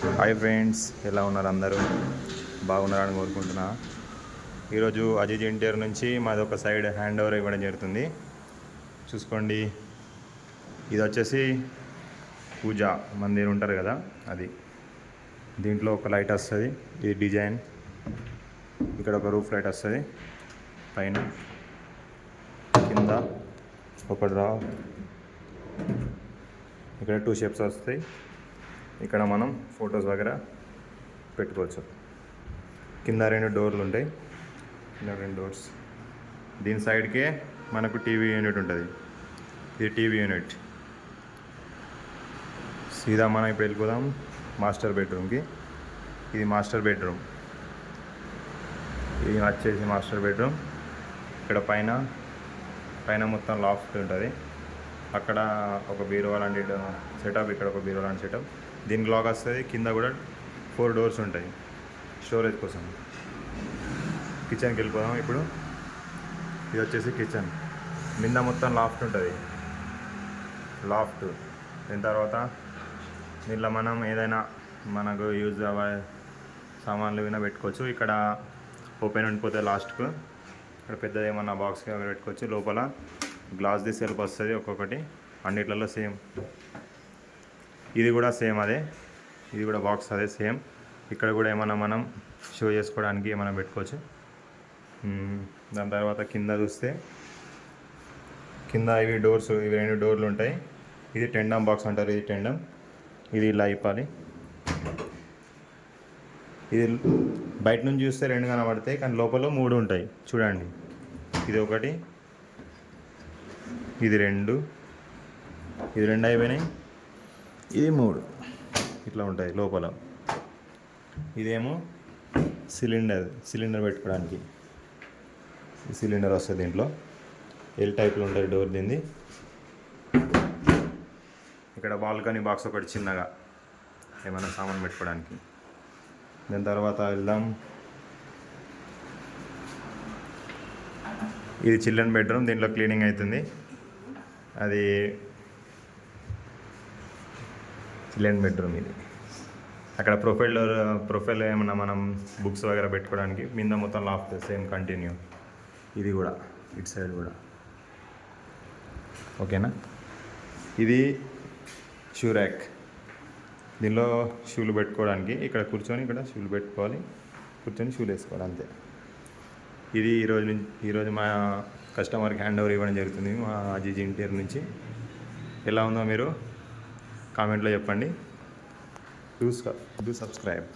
Hi friends, ఎలా ఉన్నారు? అందరూ బాగున్నారని కోరుకుంటున్నా. ఈరోజు అజీజ్ ఇంటీరియర్ నుంచి మాది ఒక సైడ్ హ్యాండ్ ఓవర్ ఇవ్వడం జరుగుతుంది. చూసుకోండి, ఇది వచ్చేసి పూజా మందిర్ ఉంటారు కదా, అది. దీంట్లో ఒక లైట్ వస్తుంది, ఇది డిజైన్. ఇక్కడ ఒక రూఫ్ లైట్ వస్తుంది, పైన కింద ఒక డ్రా. ఇక్కడ 2 షేప్స్ వస్తాయి. ఇక్కడ మనం ఫొటోస్ వగేరా పెట్టుకోవచ్చు. కింద 2 డోర్లు ఉంటాయి, కింద 2 డోర్స్. దీని సైడ్కే మనకు టీవీ యూనిట్ ఉంటుంది. ఇది టీవీ యూనిట్. సీదా మనం ఇప్పుడు వెళ్ళిపోదాం మాస్టర్ బెడ్రూమ్కి. ఇది మాస్టర్ బెడ్రూమ్. ఇది వచ్చేసి మాస్టర్ బెడ్రూమ్. ఇక్కడ పైన మొత్తం లాఫ్ట్ ఉంటుంది. అక్కడ ఒక బీరువా లాంటి సెటప్, ఇక్కడ ఒక బీరువా లాంటి సెటప్. దీనికి లాక్ వస్తుంది. కింద కూడా 4 డోర్స్ ఉంటాయి స్టోరేజ్ కోసం. కిచెన్కి వెళ్ళిపోదాం ఇప్పుడు. ఇది వచ్చేసి కిచెన్. మింద మొత్తం లాఫ్ట్ ఉంటుంది, లాఫ్ట్. దీని తర్వాత దీంట్లో మనం ఏదైనా మనకు యూజ్ అవ్వే సామాన్లు వినా పెట్టుకోవచ్చు. ఇక్కడ ఓపెన్ ఉండిపోతే లాస్ట్కు ఇక్కడ పెద్దది ఏమన్నా బాక్స్కి పెట్టుకోవచ్చు. లోపల గ్లాస్ది సెల్ఫ్ వస్తుంది ఒక్కొక్కటి, అన్నిట్లలో సేమ్. ఇది కూడా సేమ్ అదే, ఇది కూడా బాక్స్ అదే సేమ్. ఇక్కడ కూడా ఏమన్నా మనం షో చేసుకోవడానికి ఏమైనా పెట్టుకోవచ్చు. దాని తర్వాత కింద చూస్తే, కింద ఇవి డోర్స్, ఇవి 2 డోర్లు ఉంటాయి. ఇది టెండమ్ బాక్స్ అంటారు, ఇది టెండమ్. ఇది ఇలా ఇప్పాలి. ఇది బయట నుంచి చూస్తే 2 కనబడతాయి, కానీ లోపల 3 ఉంటాయి. చూడండి, ఇది ఒకటి, ఇది 2, ఇది 2 అయిపోయినాయి, ఇది 3. ఇట్లా ఉంటాయి లోపల. ఇదేమో సిలిండర్ పెట్టుకోవడానికి. ఈ సిలిండర్ వస్తుంది దీంట్లో. ఎల్ టైప్లో ఉంటుంది డోర్ దీన్ని. ఇక్కడ బాల్కనీ బాక్స్ ఒకటి చిన్నగా ఏమైనా సామాన్ పెట్టుకోవడానికి. దాని తర్వాత వెళ్దాం. ఇది చిల్డ్రన్ బెడ్రూమ్. దీంట్లో క్లీనింగ్ అవుతుంది. అది చిల్డ్రన్ బెడ్రూమ్. ఇది అక్కడ ప్రొఫైల్ ఏమన్నా మనం బుక్స్ వగేరా పెట్టుకోవడానికి. మింద మొత్తం లాఫ్ట్ సేమ్ కంటిన్యూ. ఇది కూడా ఇటు సైడ్ కూడా ఓకేనా. ఇది షూ ర్యాక్. దీనిలో షూలు పెట్టుకోవడానికి. ఇక్కడ కూర్చొని ఇక్కడ షూలు పెట్టుకోవాలి, కూర్చొని షూలు వేసుకోవాలి, అంతే. ఇది ఈరోజు మా కస్టమర్కి హ్యాండ్ ఓవర్ ఇవ్వడం జరుగుతుంది మా అజీజ్ ఇంటీరియర్ నుంచి. ఎలా ఉందో మీరు కామెంట్లో చెప్పండి. Do subscribe.